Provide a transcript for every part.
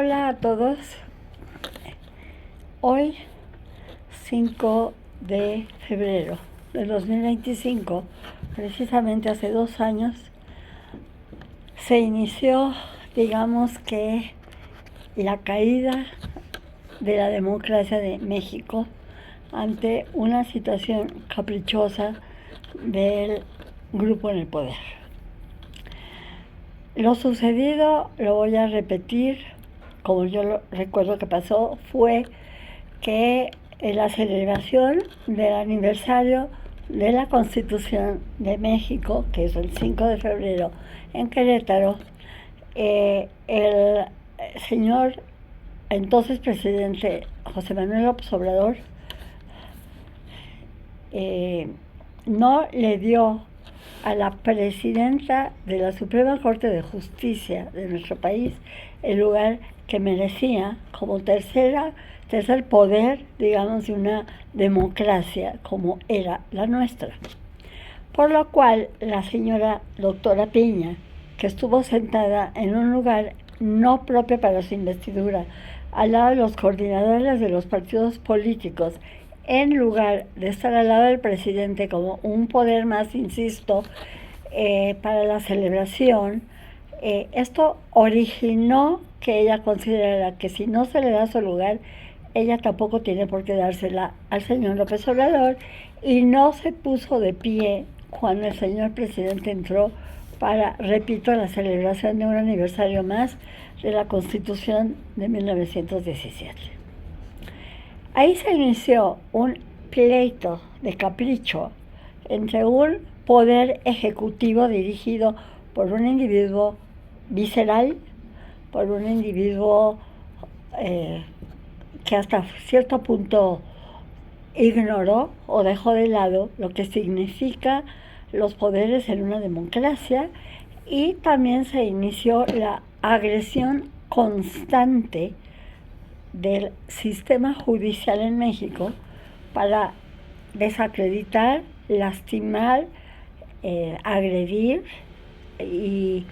Hola a todos. Hoy, 5 de febrero de 2025, precisamente hace 2 años, se inició, digamos que, la caída de la democracia de México ante una situación caprichosa del grupo en el poder. Lo sucedido, lo voy a repetir, como yo lo recuerdo que pasó, fue que en la celebración del aniversario de la Constitución de México, que es el 5 de febrero en Querétaro, el señor entonces presidente José Manuel López Obrador no le dio a la presidenta de la Suprema Corte de Justicia de nuestro país el lugar que merecía como tercer poder, digamos, de una democracia como era la nuestra. Por lo cual la señora doctora Piña, que estuvo sentada en un lugar no propio para su investidura, al lado de los coordinadores de los partidos políticos, en lugar de estar al lado del presidente como un poder más, insisto, para la celebración, esto originó que ella considerara que si no se le da su lugar, ella tampoco tiene por qué dársela al señor López Obrador, y no se puso de pie cuando el señor presidente entró para, repito, la celebración de un aniversario más de la Constitución de 1917. Ahí se inició un pleito de capricho entre un poder ejecutivo dirigido por un individuo visceral, por un individuo que hasta cierto punto ignoró o dejó de lado lo que significa los poderes en una democracia, y también se inició la agresión constante del sistema judicial en México para desacreditar, lastimar, agredir y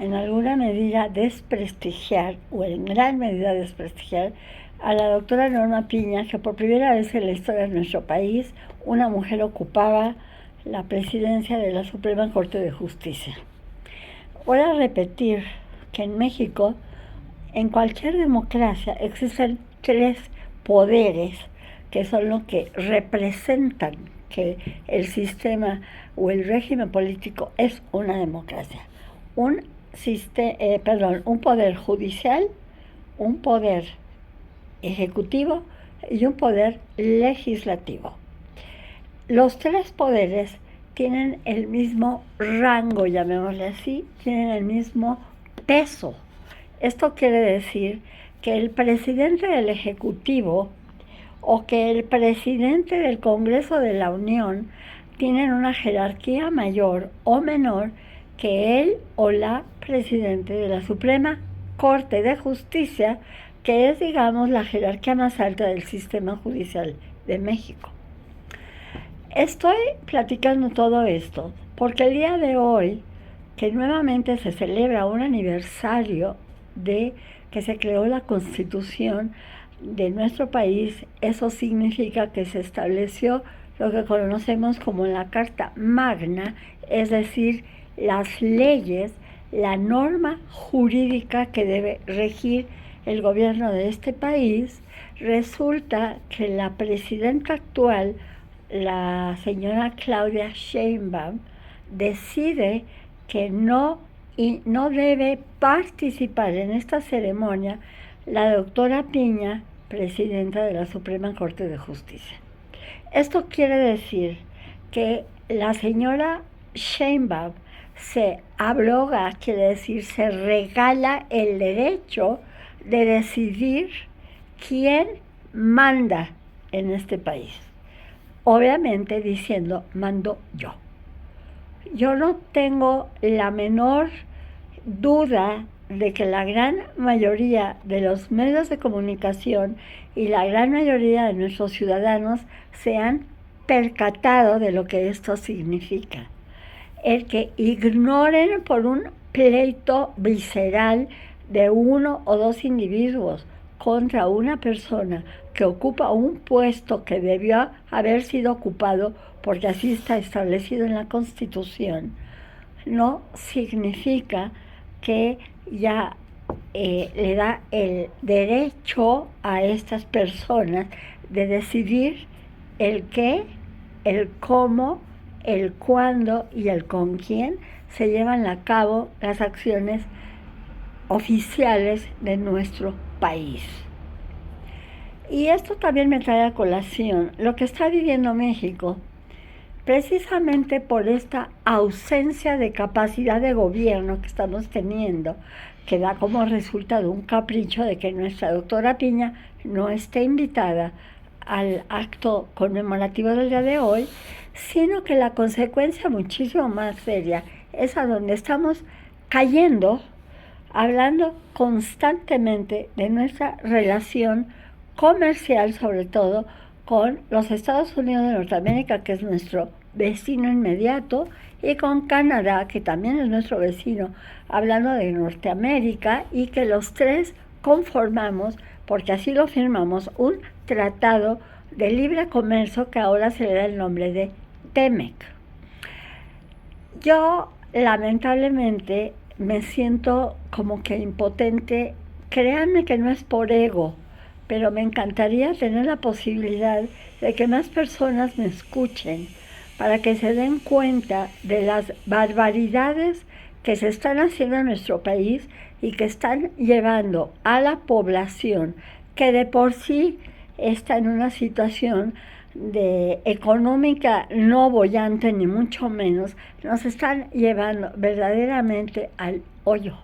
en alguna medida desprestigiar, o en gran medida desprestigiar, a la doctora Norma Piña, que por primera vez en la historia de nuestro país una mujer ocupaba la presidencia de la Suprema Corte de Justicia. Voy a repetir que en México, en cualquier democracia, existen 3 poderes que son lo que representan que el sistema o el régimen político es una democracia. Un poder judicial, un poder ejecutivo y un poder legislativo. Los 3 poderes tienen el mismo rango, llamémosle así, tienen el mismo peso. Esto quiere decir que el presidente del Ejecutivo o que el presidente del Congreso de la Unión tienen una jerarquía mayor o menor que él o la presidente de la Suprema Corte de Justicia, que es, digamos, la jerarquía más alta del sistema judicial de México. Estoy platicando todo esto porque el día de hoy, que nuevamente se celebra un aniversario de que se creó la Constitución de nuestro país, eso significa que se estableció lo que conocemos como la Carta Magna, es decir, las leyes, la norma jurídica que debe regir el gobierno de este país. Resulta que la presidenta actual, la señora Claudia Sheinbaum, decide que no debe participar en esta ceremonia la doctora Piña, presidenta de la Suprema Corte de Justicia. Esto quiere decir que la señora Sheinbaum se abroga, quiere decir, se regala el derecho de decidir quién manda en este país. Obviamente diciendo, mando yo. Yo no tengo la menor duda de que la gran mayoría de los medios de comunicación y la gran mayoría de nuestros ciudadanos se han percatado de lo que esto significa. El que ignoren por un pleito visceral de uno o dos individuos contra una persona que ocupa un puesto que debió haber sido ocupado porque así está establecido en la Constitución, no significa que ya le da el derecho a estas personas de decidir el qué, el cómo, el cuándo y el con quién se llevan a cabo las acciones oficiales de nuestro país. Y esto también me trae a colación lo que está viviendo México, precisamente por esta ausencia de capacidad de gobierno que estamos teniendo, que da como resultado un capricho de que nuestra doctora Piña no esté invitada al acto conmemorativo del día de hoy, sino que la consecuencia muchísimo más seria es a donde estamos cayendo, hablando constantemente de nuestra relación comercial, sobre todo con los Estados Unidos de Norteamérica, que es nuestro vecino inmediato, y con Canadá, que también es nuestro vecino, hablando de Norteamérica, y que los tres conformamos, porque así lo firmamos, un tratado de libre comercio que ahora se le da el nombre de TEMEC. Yo, lamentablemente, me siento como que impotente. Créanme que no es por ego, pero me encantaría tener la posibilidad de que más personas me escuchen para que se den cuenta de las barbaridades que se están haciendo en nuestro país y que están llevando a la población, que de por sí está en una situación de económica no boyante ni mucho menos, nos están llevando verdaderamente al hoyo.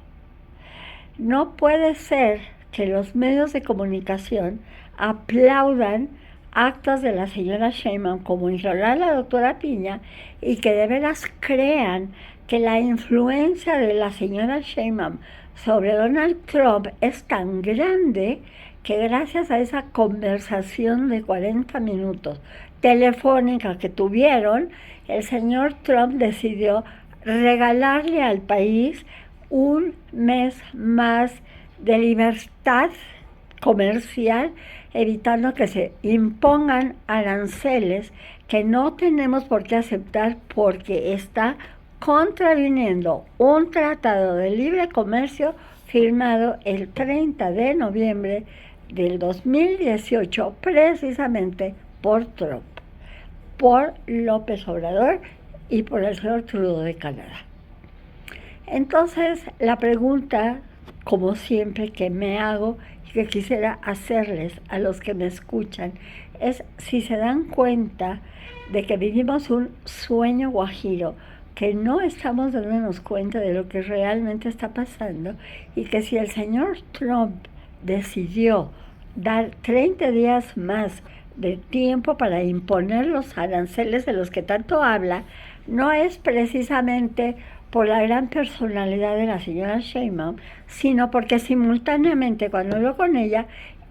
No puede ser que los medios de comunicación aplaudan actos de la señora Sheinbaum como ignorar a la doctora Piña y que de veras crean que la influencia de la señora Sheinbaum sobre Donald Trump es tan grande que gracias a esa conversación de 40 minutos telefónica que tuvieron, el señor Trump decidió regalarle al país un mes más de libertad comercial, evitando que se impongan aranceles que no tenemos por qué aceptar porque está contraviniendo un tratado de libre comercio firmado el 30 de noviembre del 2018 precisamente por Trump, por López Obrador y por el señor Trudeau de Canadá. Entonces, la pregunta, como siempre, que me hago y que quisiera hacerles a los que me escuchan, es si se dan cuenta de que vivimos un sueño guajiro, que no estamos dándonos cuenta de lo que realmente está pasando y que si el señor Trump decidió dar 30 días más de tiempo para imponer los aranceles de los que tanto habla, no es precisamente por la gran personalidad de la señora Sheinbaum, sino porque simultáneamente cuando habló con ella,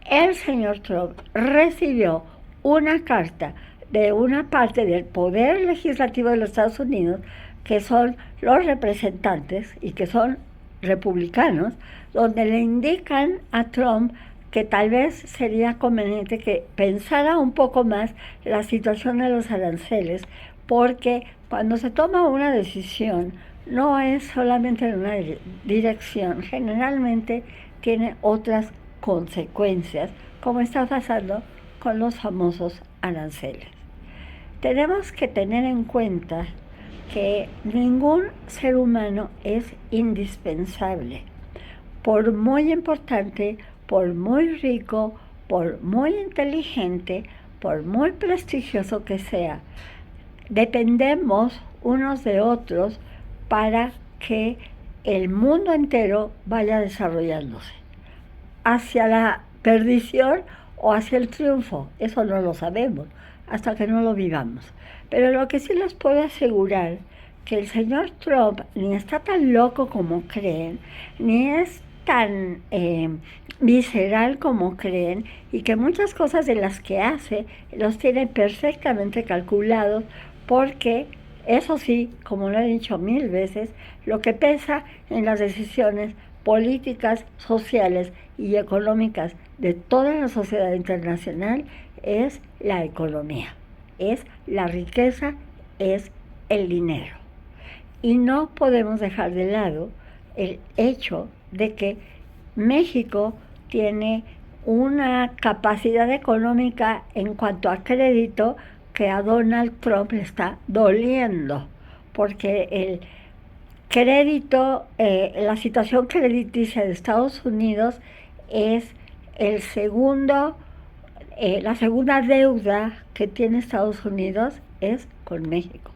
el señor Trump recibió una carta de una parte del poder legislativo de los Estados Unidos, que son los representantes y que son republicanos, donde le indican a Trump que tal vez sería conveniente que pensara un poco más la situación de los aranceles, porque cuando se toma una decisión no es solamente en una dirección, generalmente tiene otras consecuencias, como está pasando con los famosos aranceles. Tenemos que tener en cuenta que ningún ser humano es indispensable, por muy importante, por muy rico, por muy inteligente, por muy prestigioso que sea. Dependemos unos de otros para que el mundo entero vaya desarrollándose hacia la perdición o hacia el triunfo. Eso no lo sabemos hasta que no lo vivamos. Pero lo que sí les puedo asegurar, que el señor Trump ni está tan loco como creen, ni es tan visceral como creen, y que muchas cosas de las que hace los tiene perfectamente calculados, porque eso sí, como lo he dicho 1000 veces, lo que pesa en las decisiones políticas sociales y económicas de toda la sociedad internacional es la economía, es la riqueza, es el dinero. Y no podemos dejar de lado el hecho de que México tiene una capacidad económica en cuanto a crédito que a Donald Trump le está doliendo, porque el crédito, la situación crediticia de Estados Unidos es el segundo, la segunda deuda que tiene Estados Unidos es con México.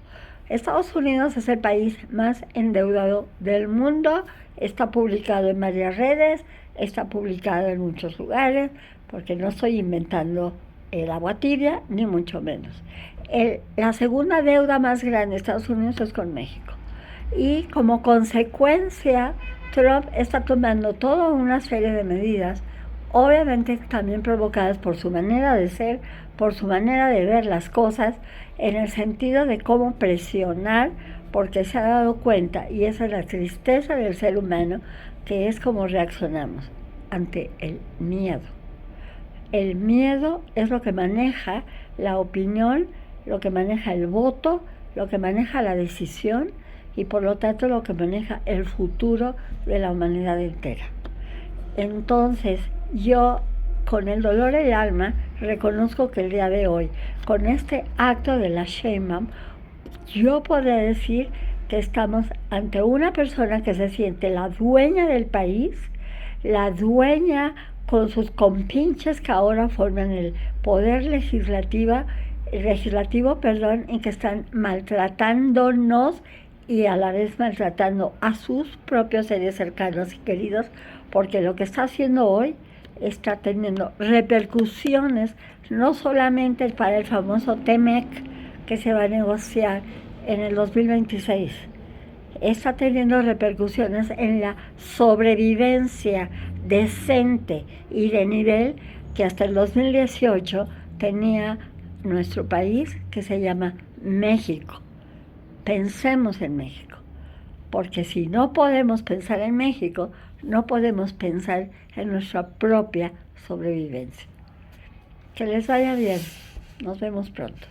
Estados Unidos es el país más endeudado del mundo, está publicado en varias redes, está publicado en muchos lugares, porque no estoy inventando el agua tibia, ni mucho menos. La segunda deuda más grande de Estados Unidos es con México. Y como consecuencia, Trump está tomando toda una serie de medidas, obviamente también provocadas por su manera de ser, por su manera de ver las cosas, en el sentido de cómo presionar, porque se ha dado cuenta, y esa es la tristeza del ser humano, que es como reaccionamos ante el miedo. El miedo es lo que maneja la opinión, lo que maneja el voto, lo que maneja la decisión y por lo tanto lo que maneja el futuro de la humanidad entera. Entonces, yo con el dolor del alma reconozco que el día de hoy, con este acto de la Sheinbaum, yo podría decir que estamos ante una persona que se siente la dueña del país, la dueña con sus compinches que ahora forman el poder legislativo, y que están maltratándonos y a la vez maltratando a sus propios seres cercanos y queridos, porque lo que está haciendo hoy está teniendo repercusiones no solamente para el famoso TEMEC que se va a negociar en el 2026, está teniendo repercusiones en la sobrevivencia decente y de nivel que hasta el 2018 tenía nuestro país, que se llama México. Pensemos en México, porque si no podemos pensar en México, no podemos pensar en nuestra propia sobrevivencia. Que les vaya bien. Nos vemos pronto.